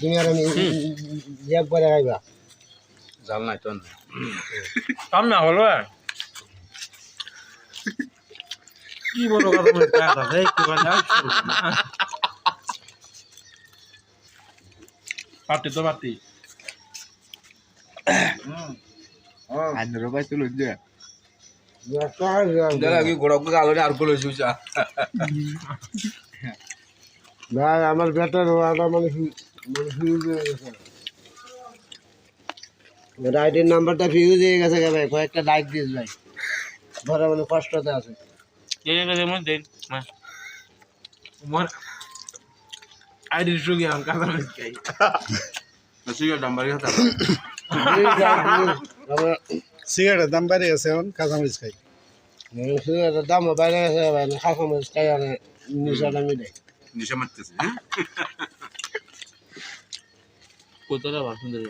তুমি আর আমি একবারে খাইবা জাল নাই তো কাম না হলো কি বড় কথা বলে টাকা দেয় কি মানে পার্টি তো পার্টি আন্দারো ভাই তুই লজ্জা না দাদা কি গোড়া গোড়া আলো আর গুলো জুসা আমার বেটার ওয়াটা মানে ফিউজ হয়ে গেছে রাইডের নাম্বারটা ফিউজ হয়ে গেছে ভাই কয়েকটা লাইক দিস ভাই ধরা মানে কষ্টতে আছে দেন আইডি সুগি আম কাজ খাই সিগারেট নাম্বারই কথা সিগারেটের দাম বেড়ে গেছে এখন কাঁচামরিচ খাই দাম বাইরে গেছে ভাই খাসা মাছ খাই আর নিশাটা মিলে নিশা মারতেছে কতটা সুন্দর